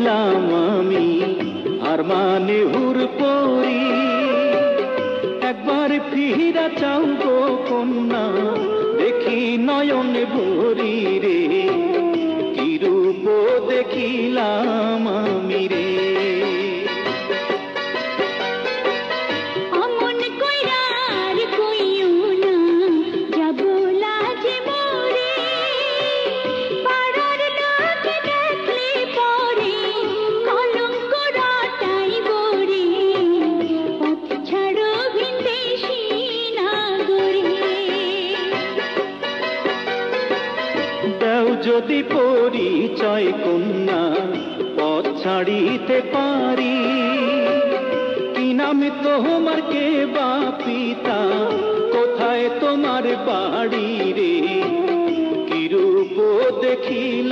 দেখিলাম আমি আর মানে হুর পরি। একবার ফিরা চাও গো কন্যা, দেখি নয়নে ভরি রে, কি রূপ দেখিলাম আমি রে। যদি পরিচয় কন্যা পথ ছাড়িতে পারি, কি নামে তোমার কে বা পিতা, কোথায় তোমার বাড়ি রে, কি রূপ দেখিলাম।